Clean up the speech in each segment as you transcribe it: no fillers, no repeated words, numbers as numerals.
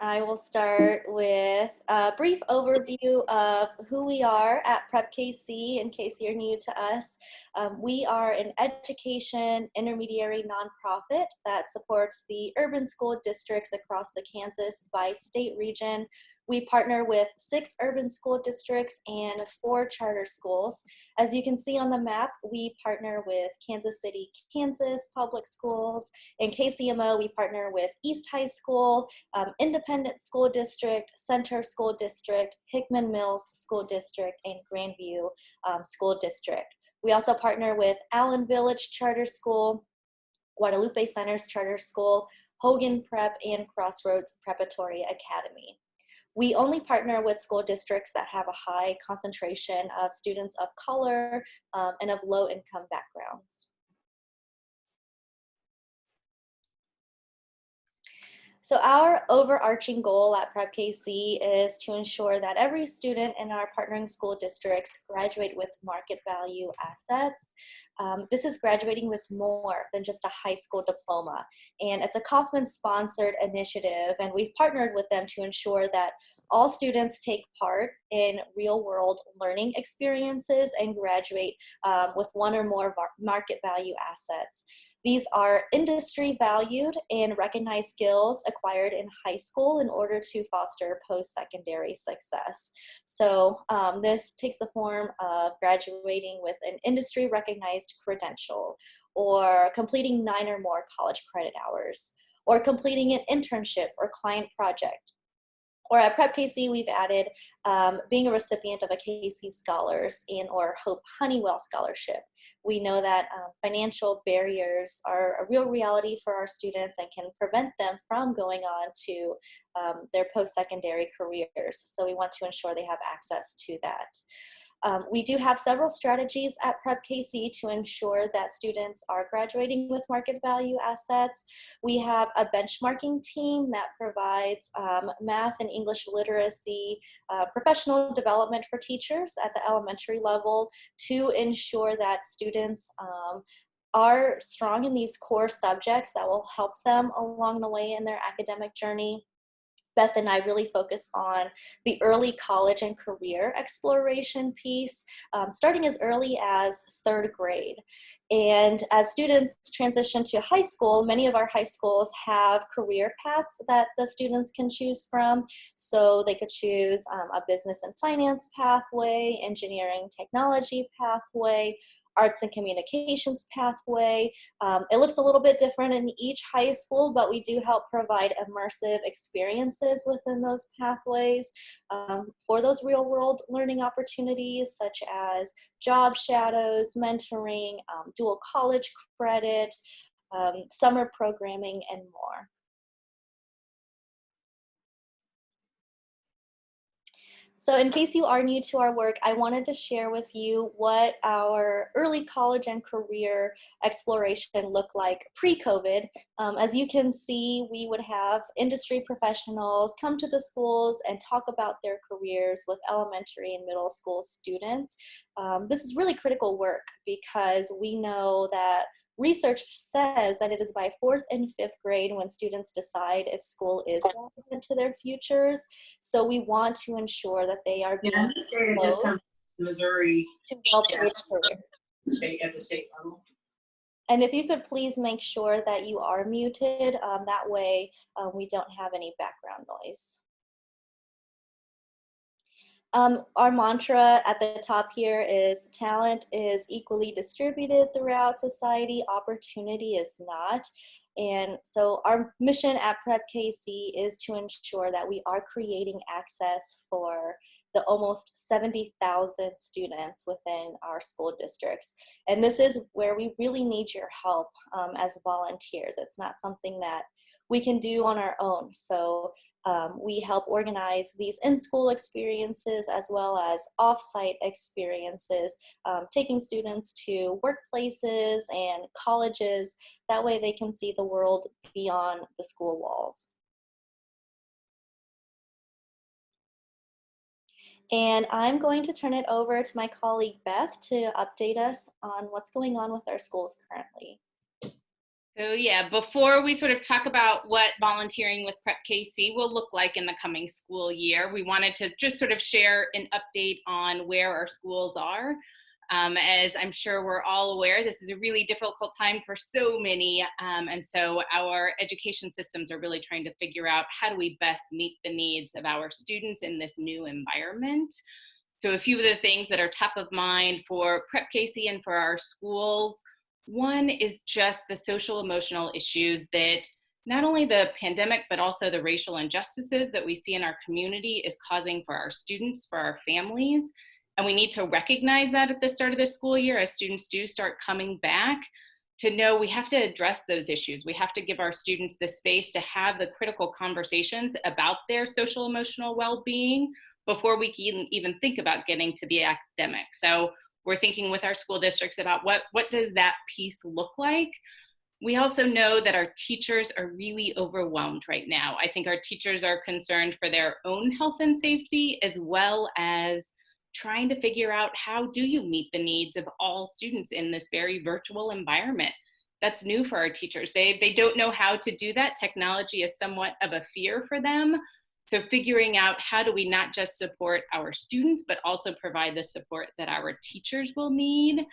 I will start with a brief overview of who we are at Prep KC in case you're new to us. We are an education intermediary nonprofit that supports the urban school districts across the Kansas bi-state region. We partner with 6 urban school districts and 4 charter schools. As you can see on the map, we partner with Kansas City, Kansas Public Schools. In KCMO, we partner with East High School, Independent School District, Center School District, Hickman Mills School District, and Grandview School District. We also partner with Allen Village Charter School, Guadalupe Centers Charter School, Hogan Prep, and Crossroads Preparatory Academy. We only partner with school districts that have a high concentration of students of color and of low income backgrounds. So our overarching goal at Prep KC is to ensure that every student in our partnering school districts graduate with market value assets. This is graduating with more than just a high school diploma. And it's a Kauffman-sponsored initiative, and we've partnered with them to ensure that all students take part in real-world learning experiences and graduate with one or more market value assets. These are industry valued and recognized skills acquired in high school in order to foster post-secondary success. So this takes the form of graduating with an industry recognized credential, or completing 9 or more college credit hours, or completing an internship or client project. Or at Prep KC, we've added being a recipient of a KC Scholars and or Hope Honeywell Scholarship. We know that financial barriers are a real reality for our students and can prevent them from going on to their post-secondary careers. So we want to ensure they have access to that. We do have several strategies at Prep KC to ensure that students are graduating with market value assets. We have a benchmarking team that provides math and English literacy, professional development for teachers at the elementary level to ensure that students are strong in these core subjects that will help them along the way in their academic journey. Beth and I really focus on the early college and career exploration piece, starting as early as 3rd grade. And as students transition to high school, many of our high schools have career paths that the students can choose from. So they could choose a business and finance pathway, engineering technology pathway, arts and communications pathway. It looks a little bit different in each high school, but we do help provide immersive experiences within those pathways for those real world learning opportunities, such as job shadows, mentoring, dual college credit, summer programming, and more. So in case you are new to our work, I wanted to share with you what our early college and career exploration looked like pre-COVID. As you can see, we would have industry professionals come to the schools and talk about their careers with elementary and middle school students. This is really critical work because we know that research says that it is by 4th and 5th grade when students decide if school is relevant to their futures. So we want to ensure that they are being exposed to Missouri to well-paced career. at the state level. And if you could please make sure that you are muted, that way we don't have any background noise. Our mantra at the top here is talent is equally distributed throughout society, opportunity is not. And so our mission at Prep KC is to ensure that we are creating access for the almost 70,000 students within our school districts. And this is where we really need your help as volunteers. It's not something that we can do on our own. So we help organize these in-school experiences as well as off-site experiences, taking students to workplaces and colleges. That way they can see the world beyond the school walls. And I'm going to turn it over to my colleague Beth to update us on what's going on with our schools currently. So yeah, before we sort of talk about what volunteering with Prep KC will look like in the coming school year, we wanted to just sort of share an update on where our schools are. As I'm sure we're all aware, this is a really difficult time for so many, and so our education systems are really trying to figure out how do we best meet the needs of our students in this new environment. So a few of the things that are top of mind for Prep KC and for our schools. One is just the social emotional issues that not only the pandemic, but also the racial injustices that we see in our community is causing for our students, for our families. And we need to recognize that at the start of the school year as students do start coming back, to know we have to address those issues. We have to give our students the space to have the critical conversations about their social emotional well-being before we can even think about getting to the academic. So we're thinking with our school districts about what does that piece look like. We also know that our teachers are really overwhelmed right now. I think our teachers are concerned for their own health and safety, as well as trying to figure out how do you meet the needs of all students in this very virtual environment. That's new for our teachers. They don't know how to do that. Technology is somewhat of a fear for them. So figuring out how do we not just support our students, but also provide the support that our teachers will need.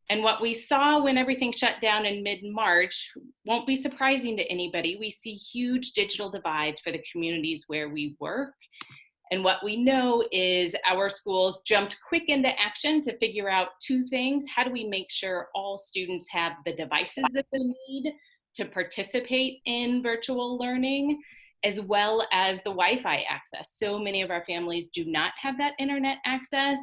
And what we saw when everything shut down in mid-March won't be surprising to anybody. We see huge digital divides for the communities where we work. And what we know is our schools jumped quick into action to figure out two things. How do we make sure all students have the devices that they need to participate in virtual learning, as well as the Wi-Fi access? So many of our families do not have that internet access,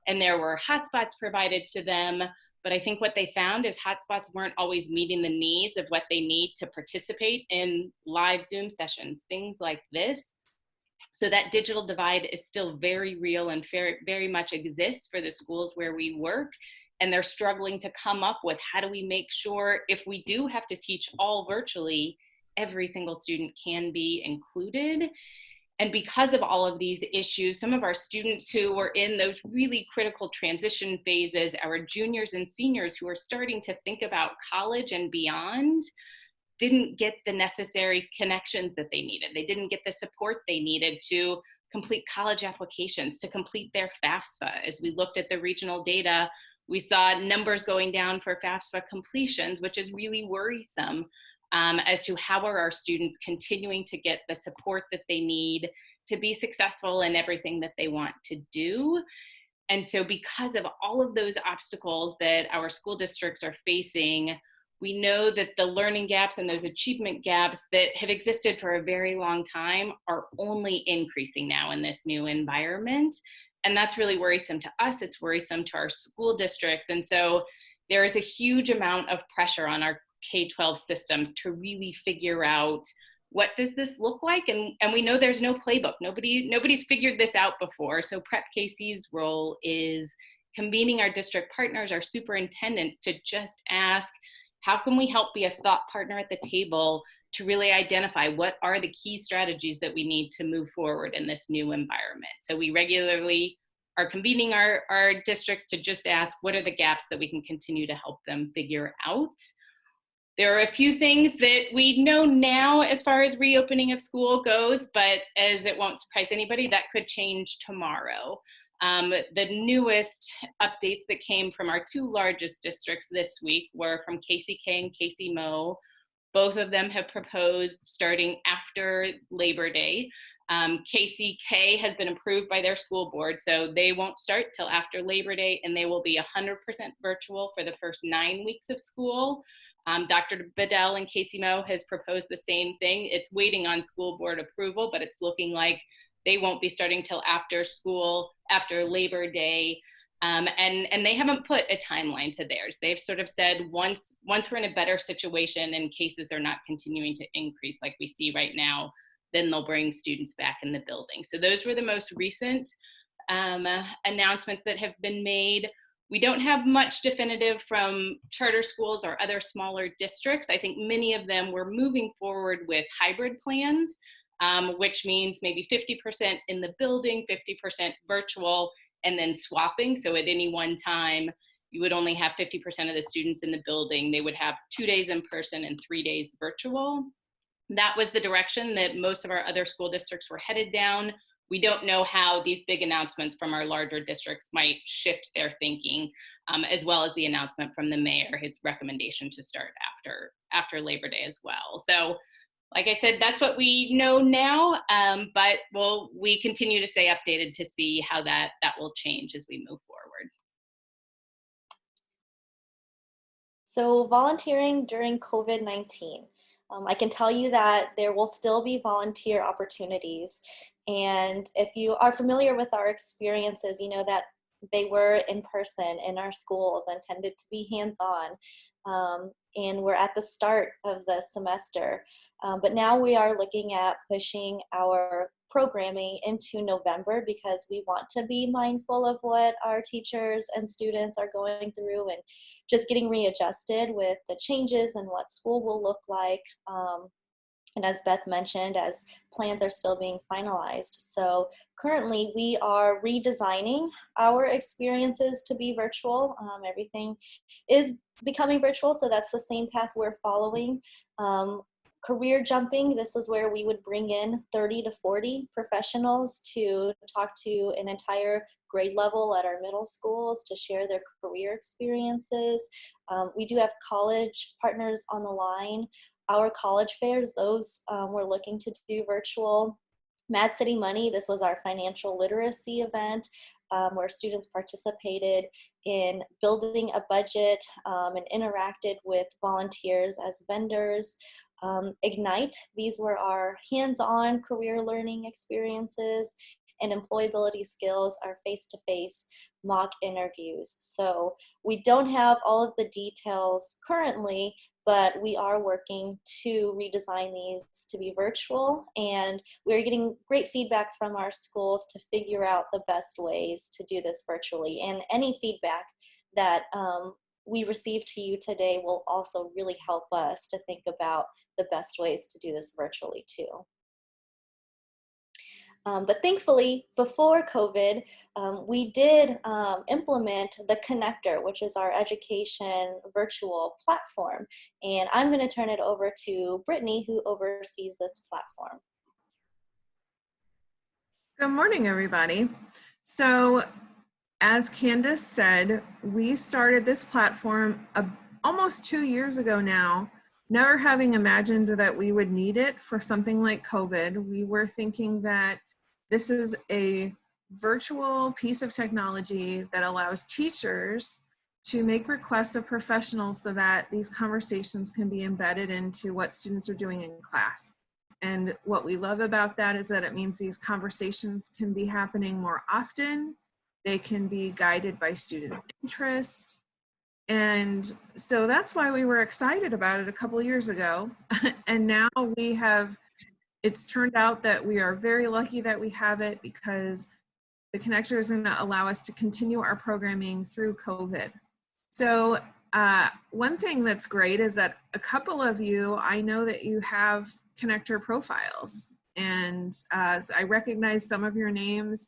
and there were hotspots provided to them. But I think what they found is hotspots weren't always meeting the needs of what they need to participate in live Zoom sessions, things like this. So that digital divide is still very real and very much exists for the schools where we work. And they're struggling to come up with how do we make sure if we do have to teach all virtually, every single student can be included. And because of all of these issues, some of our students who were in those really critical transition phases, our juniors and seniors who are starting to think about college and beyond, didn't get the necessary connections that they needed. They didn't get the support they needed to complete college applications, to complete their FAFSA. As we looked at the regional data, we saw numbers going down for FAFSA completions, which is really worrisome as to how are our students continuing to get the support that they need to be successful in everything that they want to do. And so because of all of those obstacles that our school districts are facing, we know that the learning gaps and those achievement gaps that have existed for a very long time are only increasing now in this new environment. And that's really worrisome to us. It's worrisome to our school districts. And so there is a huge amount of pressure on our K-12 systems to really figure out what does this look like? And we know there's no playbook. Nobody's figured this out before. So Prep KC's role is convening our district partners, our superintendents, to just ask, how can we help be a thought partner at the table to really identify what are the key strategies that we need to move forward in this new environment? So we regularly are convening our districts to just ask, what are the gaps that we can continue to help them figure out? There are a few things that we know now as far as reopening of school goes, but as it won't surprise anybody, that could change tomorrow. The newest updates that came from our two largest districts this week were from KCK and KCMO. Both of them have proposed starting after Labor Day. KCK has been approved by their school board, so they won't start till after Labor Day, and they will be 100% virtual for the first 9 weeks of school. Dr. Bedell in KCMO has proposed the same thing. It's waiting on school board approval, but it's looking like they won't be starting till after school, after Labor Day. And they haven't put a timeline to theirs. They've sort of said once we're in a better situation and cases are not continuing to increase like we see right now, then they'll bring students back in the building. So those were the most recent announcements that have been made. We don't have much definitive from charter schools or other smaller districts. I think many of them were moving forward with hybrid plans, which means maybe 50% in the building, 50% virtual, and then swapping. So at any one time, you would only have 50% of the students in the building. They would have 2 days in person and 3 days virtual. That was the direction that most of our other school districts were headed down. We don't know how these big announcements from our larger districts might shift their thinking, as well as the announcement from the mayor, his recommendation to start after Labor Day as well. So, like I said, that's what we know now, but we continue to stay updated to see how that will change as we move forward. So volunteering during COVID-19. I can tell you that there will still be volunteer opportunities. And if you are familiar with our experiences, you know that they were in person in our schools and tended to be hands-on. And we're at the start of the semester. But now we are looking at pushing our programming into November because we want to be mindful of what our teachers and students are going through and just getting readjusted with the changes and what school will look like. And as Beth mentioned, as plans are still being finalized. So currently we are redesigning our experiences to be virtual. Everything is becoming virtual, so that's the same path we're following. Career jumping, this is where we would bring in 30 to 40 professionals to talk to an entire grade level at our middle schools to share their career experiences. We do have college partners on the line. Our college fairs, those we're looking to do virtual. Mad City Money, this was our financial literacy event where students participated in building a budget and interacted with volunteers as vendors. Ignite, these were our hands-on career learning experiences, and employability skills are face-to-face mock interviews. So we don't have all of the details currently, but we are working to redesign these to be virtual, and we're getting great feedback from our schools to figure out the best ways to do this virtually. And any feedback that we receive to you today will also really help us to think about the best ways to do this virtually too. But thankfully, before COVID, we did implement the Connector, which is our education virtual platform. And I'm going to turn it over to Brittany, who oversees this platform. Good morning, everybody. So, as Candace said, we started this platform almost 2 years ago now, never having imagined that we would need it for something like COVID. We were thinking that this is a virtual piece of technology that allows teachers to make requests of professionals so that these conversations can be embedded into what students are doing in class. And what we love about that is that it means these conversations can be happening more often. They can be guided by student interest. And so that's why we were excited about it a couple years ago. And now it's turned out that we are very lucky that we have it because the Connector is going to allow us to continue our programming through COVID. So one thing that's great is that a couple of you, I know that you have Connector profiles, and so I recognize some of your names,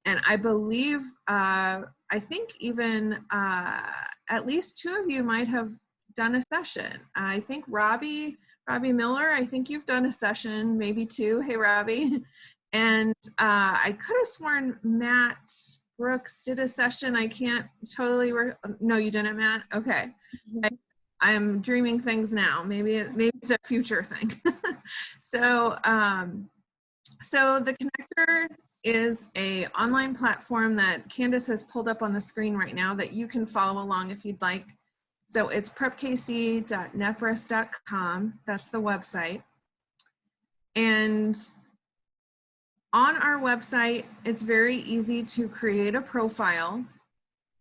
and I believe, I think even at least 2 of you might have done a session. I think Robbie Miller, I think you've done a session, maybe 2. Hey, Robbie. And I could have sworn Matt Brooks did a session. I can't totally, no, you didn't, Matt? Okay. I'm dreaming things now. Maybe it's a future thing. So the Connector is a online platform that Candace has pulled up on the screen right now that you can follow along if you'd like. So it's prepkc.nepris.com. That's the website. And on our website, it's very easy to create a profile.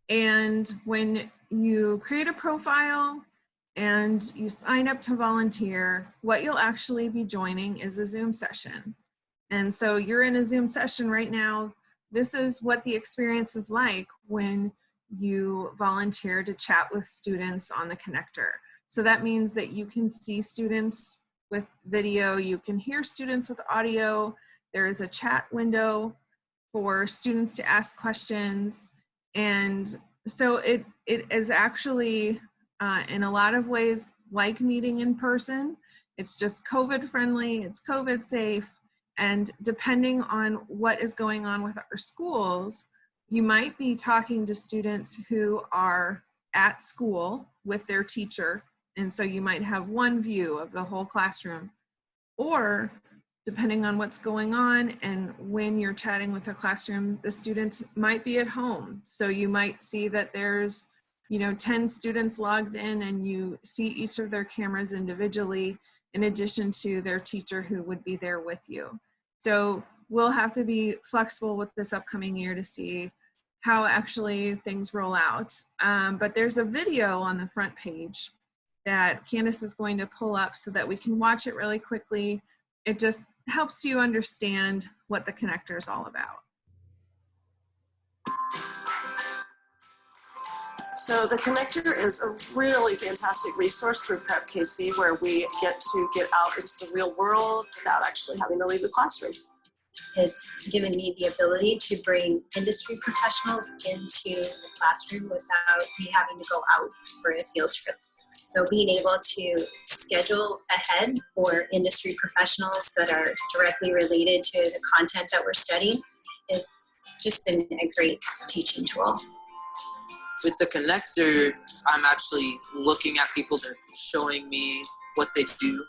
And when you create a profile and you sign up to volunteer, what you'll actually be joining is a Zoom session. And so you're in a Zoom session right now. This is what the experience is like when you volunteer to chat with students on the Connector. So that means that you can see students with video, you can hear students with audio. There is a chat window for students to ask questions. And so it is actually in a lot of ways like meeting in person. It's just COVID friendly, it's COVID safe, and depending on what is going on with our schools, you might be talking to students who are at school with their teacher, and so you might have one view of the whole classroom. Or depending on what's going on and when you're chatting with a classroom, the students might be at home. So you might see that there's, 10 students logged in, and you see each of their cameras individually in addition to their teacher who would be there with you. So we'll have to be flexible with this upcoming year to see how actually things roll out. But there's a video on the front page that Candace is going to pull up so that we can watch it really quickly. It just helps you understand what the connector is all about. So the connector is a really fantastic resource through Prep KC, where we get to get out into the real world without actually having to leave the classroom. It's given me the ability to bring industry professionals into the classroom without me having to go out for a field trip. So being able to schedule ahead for industry professionals that are directly related to the content that we're studying, it's just been a great teaching tool. With the connector, I'm actually looking at people that are showing me what they do, and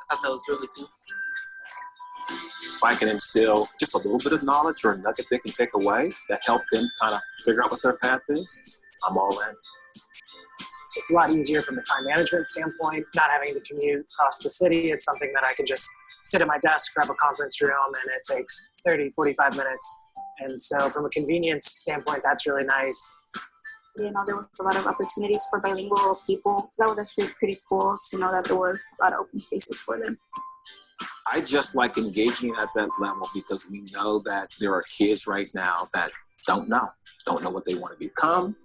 I thought that was really cool. If I can instill just a little bit of knowledge or a nugget they can take away that help them kind of figure out what their path is, I'm all in. It's a lot easier from a time management standpoint, not having to commute across the city. It's something that I can just sit at my desk, grab a conference room, and it takes 30, 45 minutes. And so from a convenience standpoint, that's really nice. There was a lot of opportunities for bilingual people. That was actually pretty cool to know that there was a lot of open spaces for them. I just like engaging at that level because we know that there are kids right now that don't know what they want to become.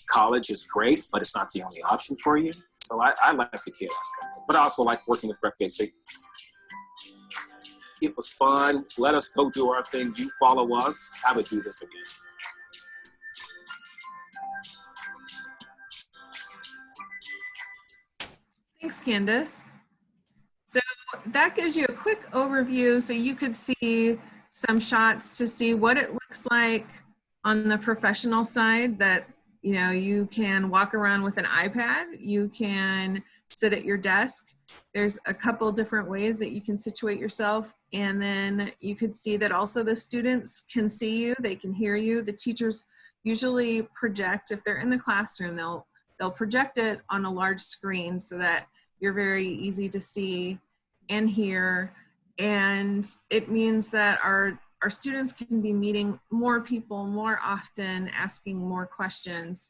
College is great, but it's not the only option for you. So I like the kid aspect, but I also like working with Prep KC. It was fun. Let us go do our thing. You follow us. I would do this again. Thanks, Candace. So that gives you a quick overview so you could see some shots to see what it looks like on the professional side, that you can walk around with an iPad, you can sit at your desk. There's a couple different ways that you can situate yourself, and then you could see that also the students can see you, they can hear you. The teachers usually project, if they're in the classroom, they'll project it on a large screen so that you're very easy to see and hear. And it means that our students can be meeting more people more often, asking more questions.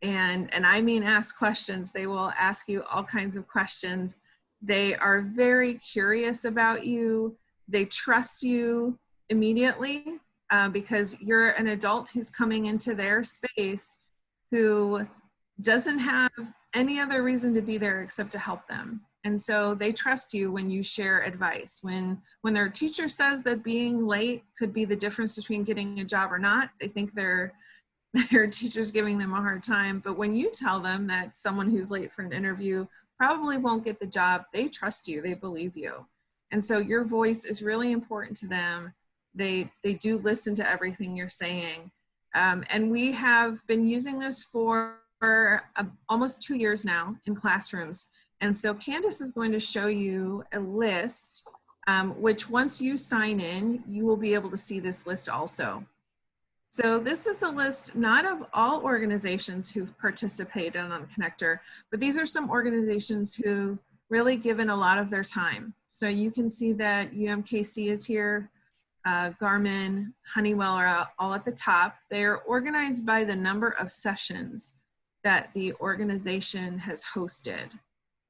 And I mean ask questions. They will ask you all kinds of questions. They are very curious about you. They trust you immediately because you're an adult who's coming into their space who doesn't have any other reason to be there except to help them. And so they trust you when you share advice. When their teacher says that being late could be the difference between getting a job or not, they think their teacher's giving them a hard time. But when you tell them that someone who's late for an interview probably won't get the job, they trust you, they believe you. And so your voice is really important to them. They do listen to everything you're saying. And we have been using this for almost 2 years now in classrooms. And so Candace is going to show you a list, which once you sign in, you will be able to see this list also. So this is a list not of all organizations who've participated on the connector, but these are some organizations who've really given a lot of their time. So you can see that UMKC is here, Garmin, Honeywell are all at the top. They're organized by the number of sessions that the organization has hosted.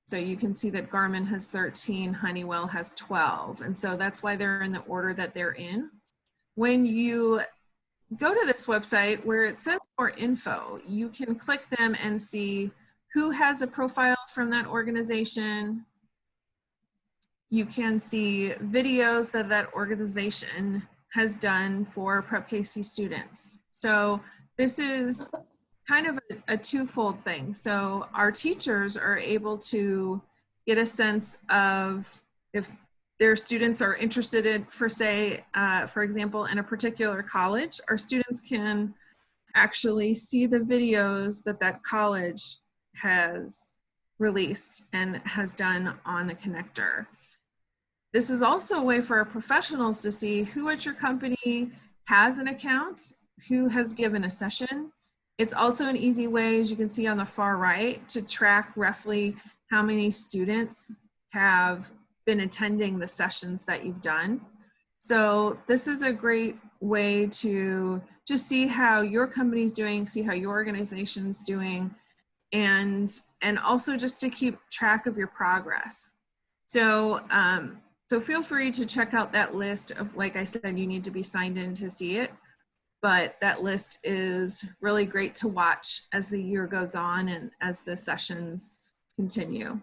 So you can see that Garmin has 13, Honeywell has 12. And so that's why they're in the order that they're in. When you go to this website where it says more info, you can click them and see who has a profile from that organization. You can see videos that that organization has done for Prep KC students. So this is kind of a twofold thing. So our teachers are able to get a sense of if their students are interested in, for example, in a particular college, our students can actually see the videos that that college has released and has done on the connector. This is also a way for our professionals to see who at your company has an account, who has given a session. It's also an easy way, as you can see on the far right, to track roughly how many students have been attending the sessions that you've done. So this is a great way to just see how your company's doing, see how your organization's doing, and also just to keep track of your progress. So, so feel free to check out that list of, like I said, you need to be signed in to see it, but that list is really great to watch as the year goes on and as the sessions continue.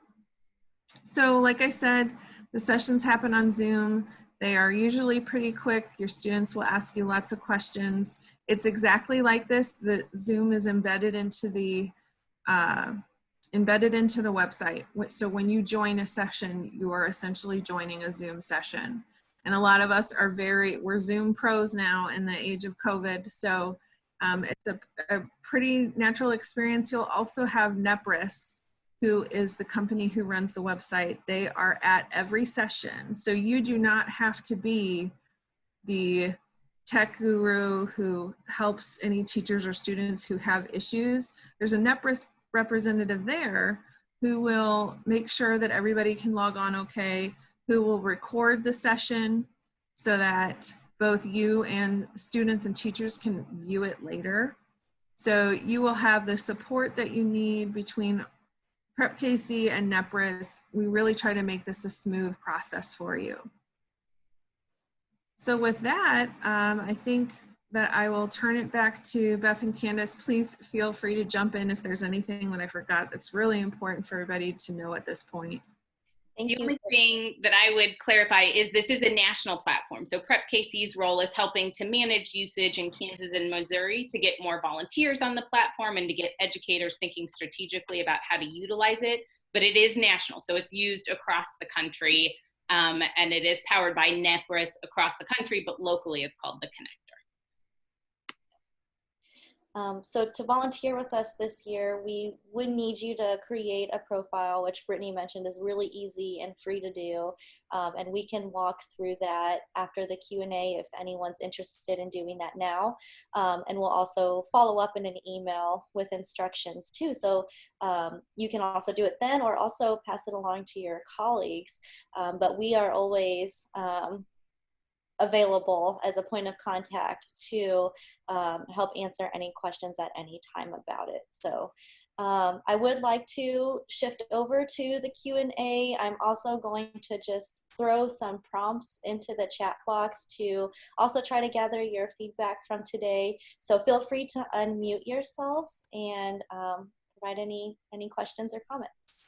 So like I said, the sessions happen on Zoom. They are usually pretty quick. Your students will ask you lots of questions. It's exactly like this. The Zoom is embedded into the website. So when you join a session, you are essentially joining a Zoom session. And a lot of us are we're Zoom pros now in the age of COVID. So it's a pretty natural experience. You'll also have Nepris, who is the company who runs the website. They are at every session. So you do not have to be the tech guru who helps any teachers or students who have issues. There's a Nepris representative there who will make sure that everybody can log on okay, who will record the session so that both you and students and teachers can view it later. So you will have the support that you need between Prep KC and Nepris. We really try to make this a smooth process for you. So with that, I think that I will turn it back to Beth and Candace. Please feel free to jump in if there's anything that I forgot that's really important for everybody to know at this point. The only thing that I would clarify is this is a national platform. So Prep KC's role is helping to manage usage in Kansas and Missouri to get more volunteers on the platform and to get educators thinking strategically about how to utilize it. But it is national, so it's used across the country, and it is powered by Nepris across the country, but locally it's called the Connector. So to volunteer with us this year, we would need you to create a profile, which Brittany mentioned is really easy and free to do. And we can walk through that after the Q&A if anyone's interested in doing that now. And we'll also follow up in an email with instructions too. So you can also do it then or also pass it along to your colleagues. But we are always available as a point of contact to help answer any questions at any time about it. So I would like to shift over to the Q&A. I'm also going to just throw some prompts into the chat box to also try to gather your feedback from today. So feel free to unmute yourselves and provide any questions or comments.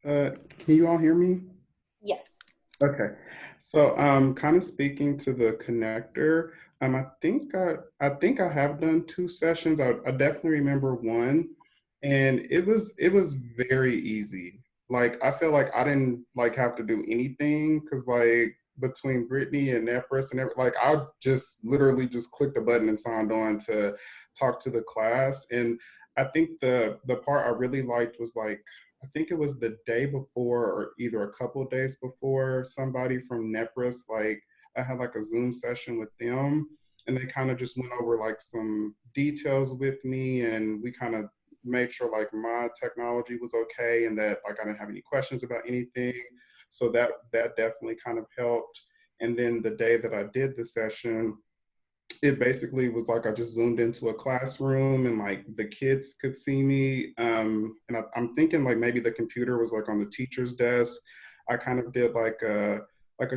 Can you all hear me? Yes. Okay. So kind of speaking to the connector, I think I have done 2 sessions. I definitely remember one, and it was very easy. Like I feel like I didn't like have to do anything because like between Brittany and Nepris and like I just literally just clicked a button and signed on to talk to the class. And I think the part I really liked was like, I think it was the day before or either a couple of days before, somebody from Nepris, like I had like a Zoom session with them and they kind of just went over like some details with me and we kind of made sure like my technology was okay and that like I didn't have any questions about anything. So that definitely kind of helped. And then the day that I did the session, it basically was like I just zoomed into a classroom and like the kids could see me. And I'm thinking like maybe the computer was like on the teacher's desk. I kind of did like a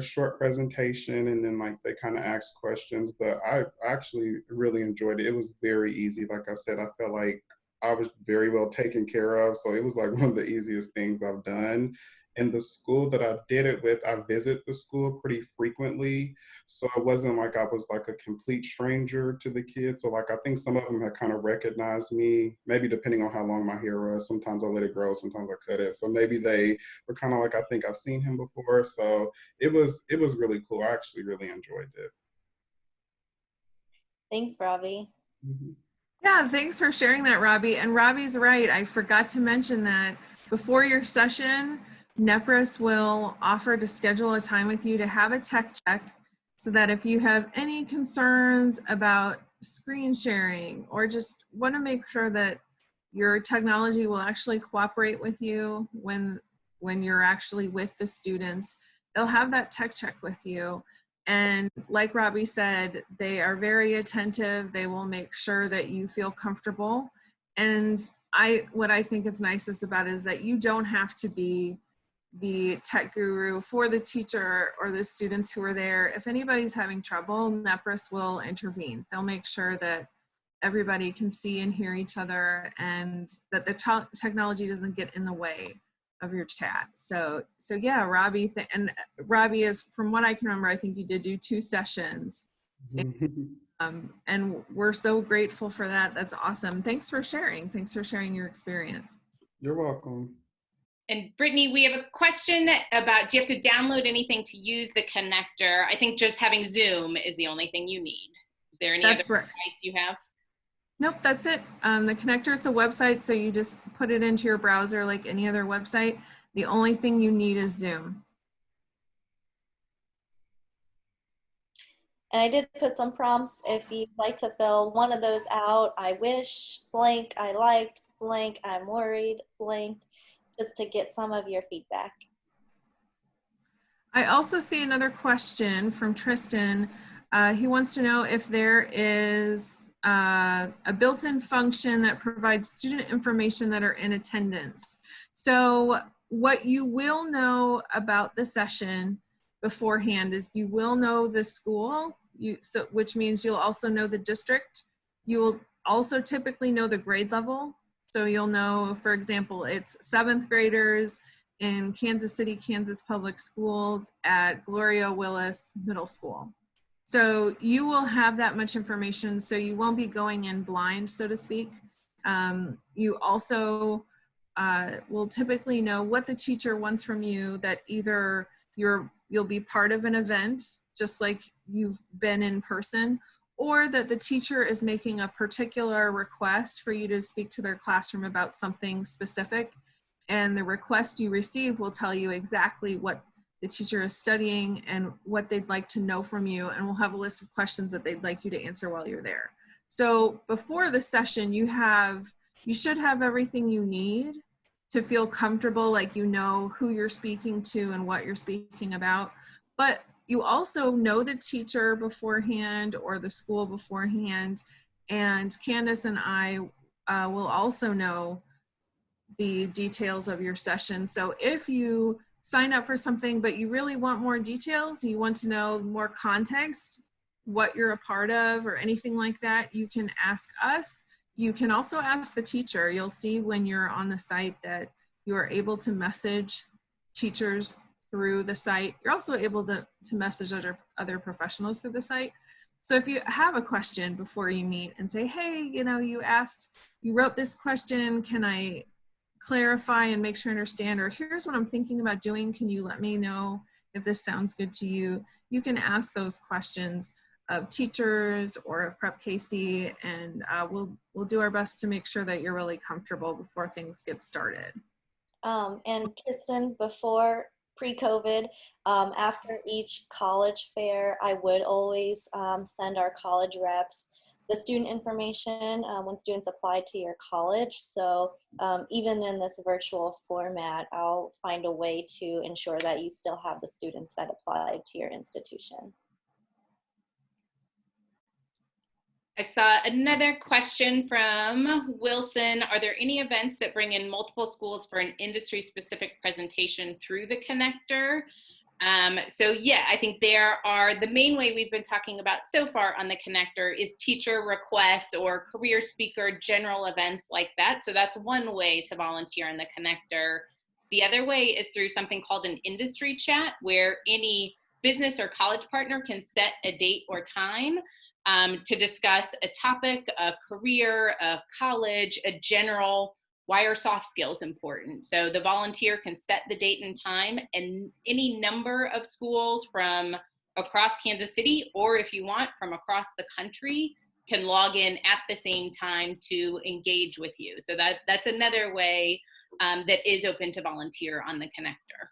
short presentation and then like they kind of asked questions, but I actually really enjoyed it. It was very easy. Like I said, I felt like I was very well taken care of. So it was like one of the easiest things I've done. And the school that I did it with, I visit the school pretty frequently. So it wasn't like I was like a complete stranger to the kids. So like I think some of them had kind of recognized me, maybe depending on how long my hair was. Sometimes I let it grow, sometimes I cut it. So maybe they were kind of like, I think I've seen him before. So it was really cool. I actually really enjoyed it. Thanks, Robbie. Mhm. Yeah, thanks for sharing that, Robbie. And Robbie's right. I forgot to mention that before your session, NEPRIS will offer to schedule a time with you to have a tech check so that if you have any concerns about screen sharing or just want to make sure that your technology will actually cooperate with you when you're actually with the students, they'll have that tech check with you. And like Robbie said, they are very attentive. They will make sure that you feel comfortable. And what I think is nicest about it is that you don't have to be the tech guru for the teacher or the students who are there. If anybody's having trouble, NEPRIS will intervene. They'll make sure that everybody can see and hear each other and that the technology doesn't get in the way of your chat. So yeah, Robbie, and Robbie is, from what I can remember, I think you did do 2 sessions. And we're so grateful for that. That's awesome. Thanks for sharing. Thanks for sharing your experience. You're welcome. And Brittany, we have a question about, do you have to download anything to use the connector? I think just having Zoom is the only thing you need. Is there any other advice you have? Nope, that's it. The connector, it's a website, so you just put it into your browser like any other website. The only thing you need is Zoom. And I did put some prompts if you'd like to fill one of those out. I wish, blank, I liked, blank, I'm worried, blank, just to get some of your feedback. I also see another question from Tristan. He wants to know if there is a built-in function that provides student information that are in attendance. So what you will know about the session beforehand is you will know the school, which means you'll also know the district. You will also typically know the grade level. So you'll know, for example, it's 7th graders in Kansas City, Kansas Public Schools at Gloria Willis Middle School. So you will have that much information, so you won't be going in blind, so to speak. You also will typically know what the teacher wants from you, that either you'll be part of an event, just like you've been in person, or that the teacher is making a particular request for you to speak to their classroom about something specific. And the request you receive will tell you exactly what the teacher is studying and what they'd like to know from you, and we'll have a list of questions that they'd like you to answer while you're there. So before the session, you should have everything you need to feel comfortable, like you know who you're speaking to and what you're speaking about. But you also know the teacher beforehand or the school beforehand, and Candace and I will also know the details of your session. So if you sign up for something, but you really want more details, you want to know more context, what you're a part of or anything like that, you can ask us. You can also ask the teacher. You'll see when you're on the site that you are able to message teachers through the site. You're also able to message other professionals through the site. So if you have a question before you meet and say, hey, you wrote this question, can I clarify and make sure I understand, or here's what I'm thinking about doing, can you let me know if this sounds good to you? You can ask those questions of teachers or of Prep KC, and we'll do our best to make sure that you're really comfortable before things get started. And Tristan, before pre-COVID, after each college fair, I would always send our college reps the student information when students apply to your college. So even in this virtual format, I'll find a way to ensure that you still have the students that applied to your institution. I saw another question from Wilson. Are there any events that bring in multiple schools for an industry-specific presentation through the connector? So yeah, I think the main way we've been talking about so far on the connector is teacher requests or career speaker general events like that. So that's one way to volunteer on the connector. The other way is through something called an industry chat, where any business or college partner can set a date or time to discuss a topic, a career, a college, a general, why are soft skills important? So the volunteer can set the date and time, and any number of schools from across Kansas City, or if you want, from across the country, can log in at the same time to engage with you. So that's another way that is open to volunteer on the connector.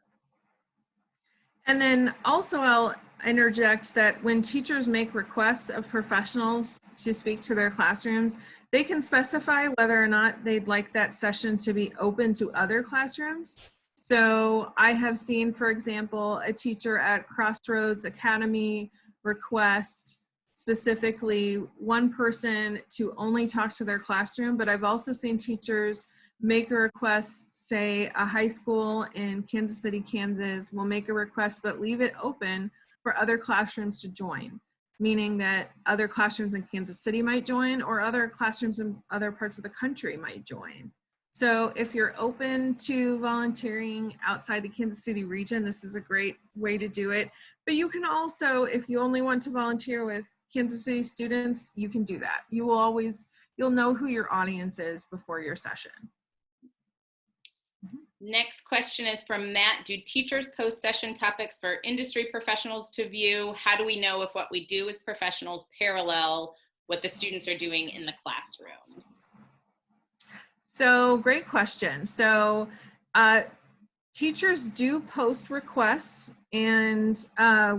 And then also I'll interject that when teachers make requests of professionals to speak to their classrooms, they can specify whether or not they'd like that session to be open to other classrooms. So I have seen, for example, a teacher at Crossroads Academy request specifically one person to only talk to their classroom, but I've also seen teachers make a request, say a high school in Kansas City, Kansas will make a request but leave it open for other classrooms to join, meaning that other classrooms in Kansas City might join or other classrooms in other parts of the country might join. So if you're open to volunteering outside the Kansas City region, this is a great way to do it. But you can also, if you only want to volunteer with Kansas City students, you can do that. You'll know who your audience is before your session. Next question is from Matt. Do teachers post session topics for industry professionals to view? How do we know if what we do as professionals parallel what the students are doing in the classroom? So great question. So teachers do post requests, and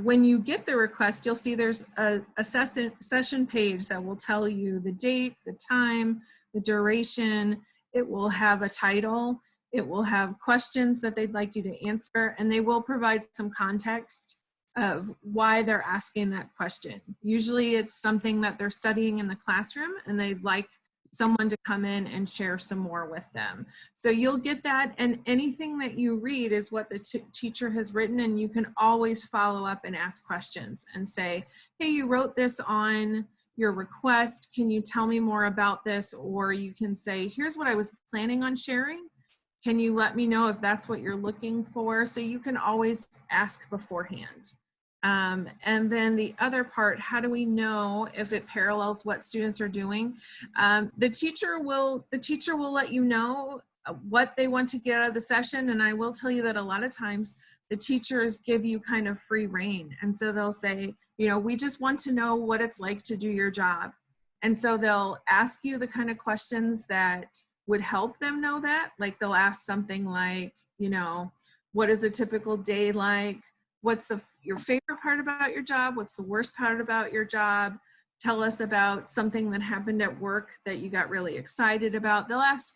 when you get the request, you'll see there's a session page that will tell you the date, the time, the duration. It will have a title. It will have questions that they'd like you to answer, and they will provide some context of why they're asking that question. Usually it's something that they're studying in the classroom and they'd like someone to come in and share some more with them. So you'll get that, and anything that you read is what the teacher has written, and you can always follow up and ask questions and say, hey, you wrote this on your request. Can you tell me more about this? Or you can say, here's what I was planning on sharing. Can you let me know if that's what you're looking for? So you can always ask beforehand. And then the other part, how do we know if it parallels what students are doing? The teacher will let you know what they want to get out of the session. And I will tell you that a lot of times the teachers give you kind of free rein. And so they'll say, you know, we just want to know what it's like to do your job. And so they'll ask you the kind of questions that would help them know that. Like they'll ask something like, you know, what is a typical day like? What's your favorite part about your job? What's the worst part about your job? Tell us about something that happened at work that you got really excited about. They'll ask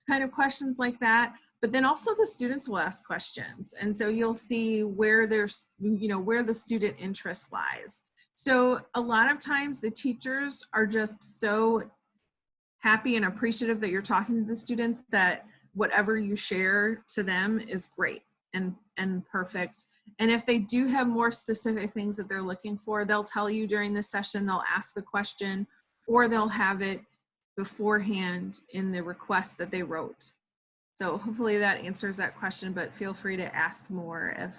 kind of questions like that, but then also the students will ask questions. And so you'll see where there's, you know, where the student interest lies. So a lot of times the teachers are just so happy and appreciative that you're talking to the students that whatever you share to them is great and perfect. And if they do have more specific things that they're looking for, they'll tell you during the session, they'll ask the question, or they'll have it beforehand in the request that they wrote. So hopefully that answers that question, but feel free to ask more if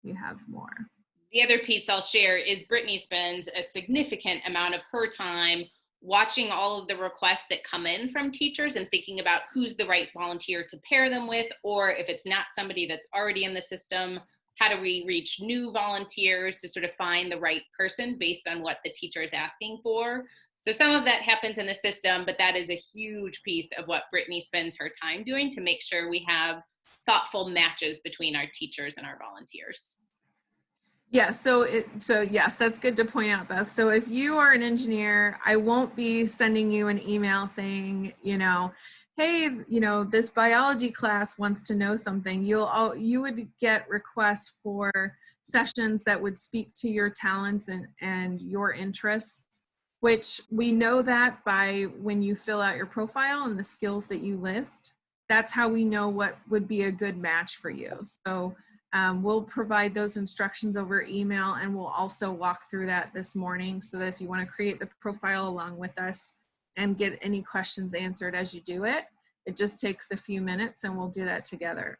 you have more. The other piece I'll share is Brittany spends a significant amount of her time watching all of the requests that come in from teachers and thinking about who's the right volunteer to pair them with, or if it's not somebody that's already in the system, how do we reach new volunteers to sort of find the right person based on what the teacher is asking for. So some of that happens in the system, but that is a huge piece of what Brittany spends her time doing to make sure we have thoughtful matches between our teachers and our volunteers. Yeah, so yes, that's good to point out, Beth. So if you are an engineer, I won't be sending you an email saying, you know, hey, you know, this biology class wants to know something. You would get requests for sessions that would speak to your talents and your interests, which we know that by when you fill out your profile and the skills that you list. That's how we know what would be a good match for you. So we'll provide those instructions over email, and we'll also walk through that this morning so that if you want to create the profile along with us and get any questions answered as you do it, It just takes a few minutes and we'll do that together.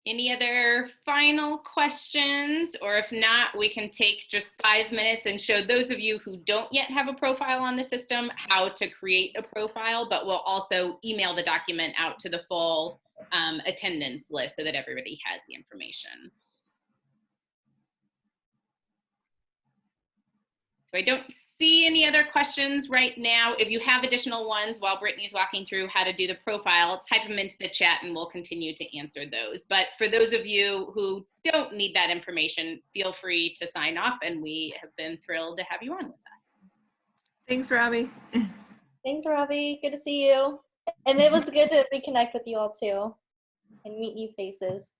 Any other final questions? Or if not, we can take just 5 minutes and show those of you who don't yet have a profile on the system how to create a profile, but we'll also email the document out to the full attendance list so that everybody has the information. So I don't see any other questions right now. If you have additional ones while Brittany's walking through how to do the profile, type them into the chat and we'll continue to answer those. But for those of you who don't need that information, feel free to sign off, and we have been thrilled to have you on with us. Thanks, Robbie. Thanks, Robbie. Good to see you. And it was good to reconnect with you all too and meet new faces.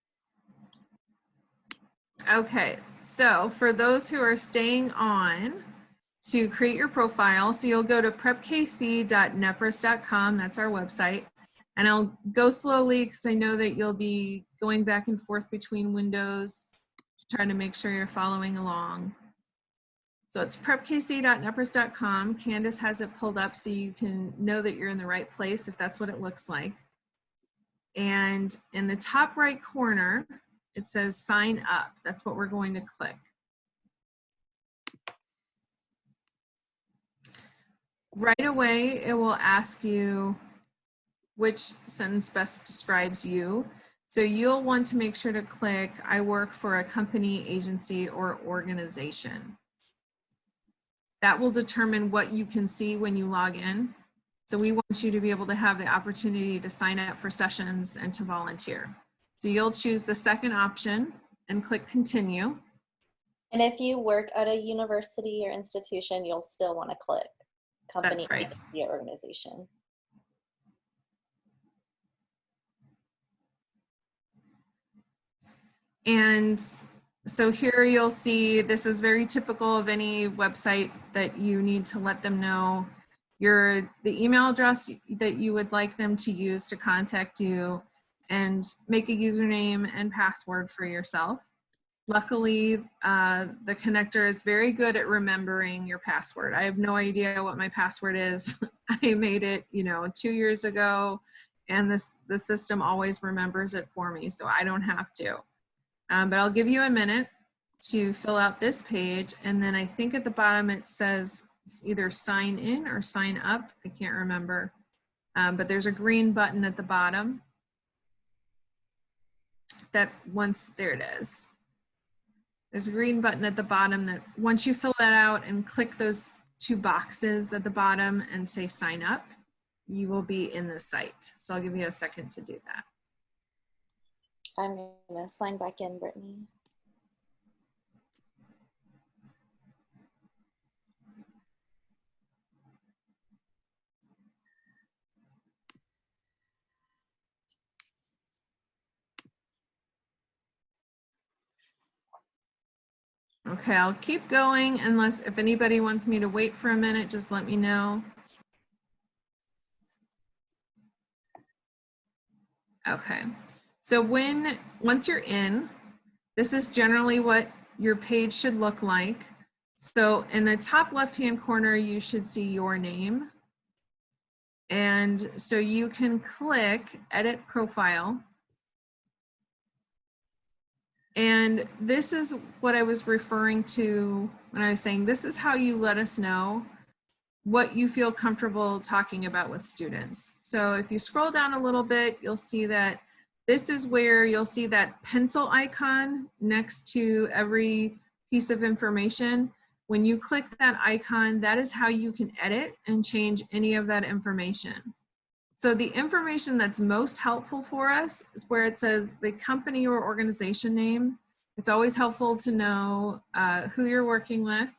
Okay, so for those who are staying on, to create your profile, so you'll go to prepkc.nepris.com, that's our website, and I'll go slowly because I know that you'll be going back and forth between windows, trying to make sure you're following along. So it's prepkc.nepris.com. Candace has it pulled up so you can know that you're in the right place if that's what it looks like. And in the top right corner, it says sign up. That's what we're going to click. Right away, it will ask you which sentence best describes you. So you'll want to make sure to click, I work for a company, agency, or organization. That will determine what you can see when you log in. So we want you to be able to have the opportunity to sign up for sessions and to volunteer. So you'll choose the second option and click continue. And if you work at a university or institution, you'll still want to click company, That's right. agency, or organization. And so here you'll see, this is very typical of any website that you need to let them know the email address that you would like them to use to contact you, and make a username and password for yourself. Luckily, the connector is very good at remembering your password. I have no idea what my password is. I made it, 2 years ago, and the system always remembers it for me, so I don't have to. But I'll give you a minute to fill out this page, and then I think at the bottom it says either sign in or sign up. I can't remember, but there's a green button at the bottom. There it is. There's a green button at the bottom that once you fill that out and click those 2 boxes at the bottom and say sign up, you will be in the site. So I'll give you a second to do that. I'm gonna sign back in, Brittany. Okay, I'll keep going if anybody wants me to wait for a minute, just let me know. Okay, so once you're in, this is generally what your page should look like. So in the top left-hand corner, you should see your name. And so you can click Edit Profile. And this is what I was referring to when I was saying this is how you let us know what you feel comfortable talking about with students. So if you scroll down a little bit, you'll see that this is where you'll see that pencil icon next to every piece of information. When you click that icon, that is how you can edit and change any of that information. So the information that's most helpful for us is where it says the company or organization name. It's always helpful to know who you're working with,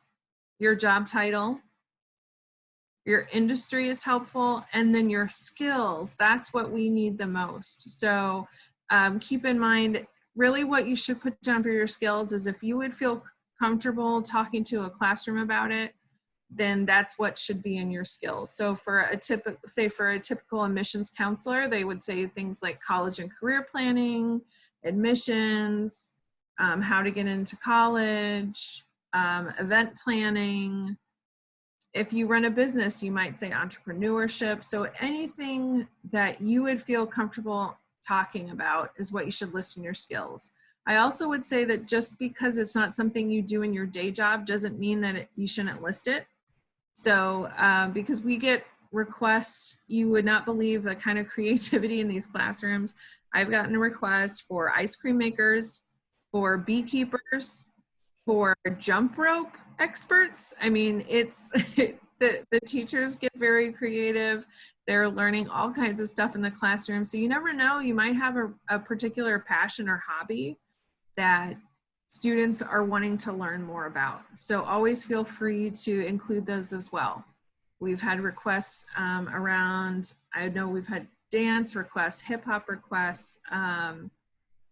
your job title, your industry is helpful, and then your skills. That's what we need the most. So keep in mind, really what you should put down for your skills is if you would feel comfortable talking to a classroom about it, then that's what should be in your skills. So for a typical admissions counselor, they would say things like college and career planning, admissions, how to get into college, event planning, If you run a business, you might say entrepreneurship. So anything that you would feel comfortable talking about is what you should list in your skills. I also would say that just because it's not something you do in your day job doesn't mean that you shouldn't list it. So because we get requests, you would not believe the kind of creativity in these classrooms. I've gotten a request for ice cream makers, for beekeepers, for jump rope experts. I mean, it's the teachers get very creative. They're learning all kinds of stuff in the classroom. So you never know, you might have a particular passion or hobby that students are wanting to learn more about. So always feel free to include those as well. We've had requests around, I know we've had dance requests, hip hop requests,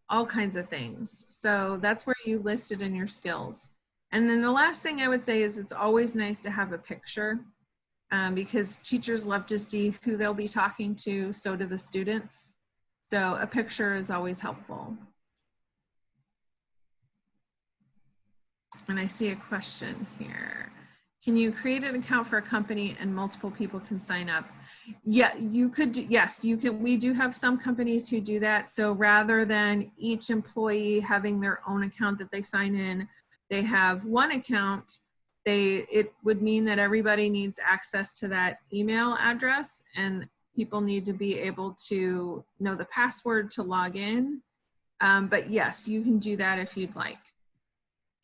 all kinds of things. So that's where you list it in your skills. And then the last thing I would say is it's always nice to have a picture because teachers love to see who they'll be talking to, so do the students. So a picture is always helpful. And I see a question here. Can you create an account for a company and multiple people can sign up? Yeah, you could do, yes, you can. We do have some companies who do that. So rather than each employee having their own account that they sign in, they have one account. It would mean that everybody needs access to that email address and people need to be able to know the password to log in. But yes, you can do that if you'd like.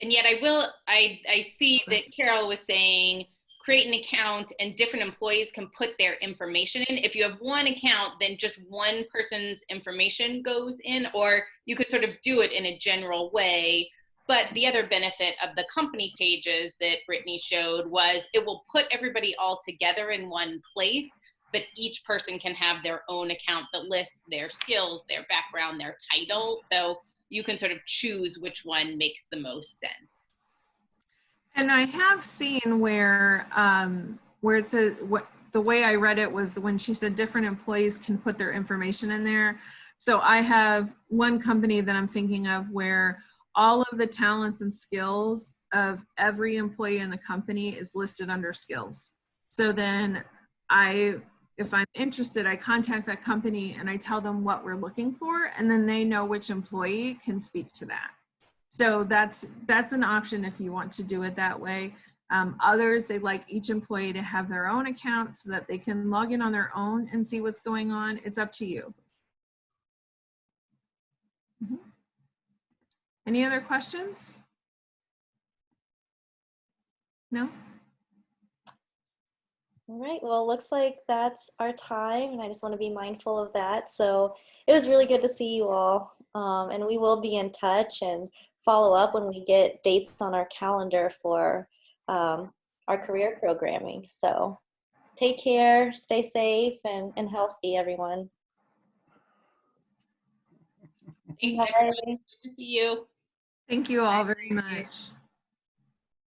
And yet I see that Carol was saying, create an account and different employees can put their information in. If you have one account, then just one person's information goes in, or you could sort of do it in a general way. But the other benefit of the company pages that Brittany showed was it will put everybody all together in one place, but each person can have their own account that lists their skills, their background, their title. So you can sort of choose which one makes the most sense. And I have seen where it says, the way I read it was when she said different employees can put their information in there. So I have one company that I'm thinking of where all of the talents and skills of every employee in the company is listed under skills. So then if I'm interested, I contact that company and I tell them what we're looking for, and then they know which employee can speak to that. So that's an option if you want to do it that way. Others, they like each employee to have their own account so that they can log in on their own and see what's going on. It's up to you. Mm-hmm. Any other questions? No? All right, well, looks like that's our time, and I just want to be mindful of that. So it was really good to see you all, and we will be in touch and follow up when we get dates on our calendar for our career programming. So take care, stay safe, and healthy, everyone. Thanks, everyone. Good to see you. Thank you all very much.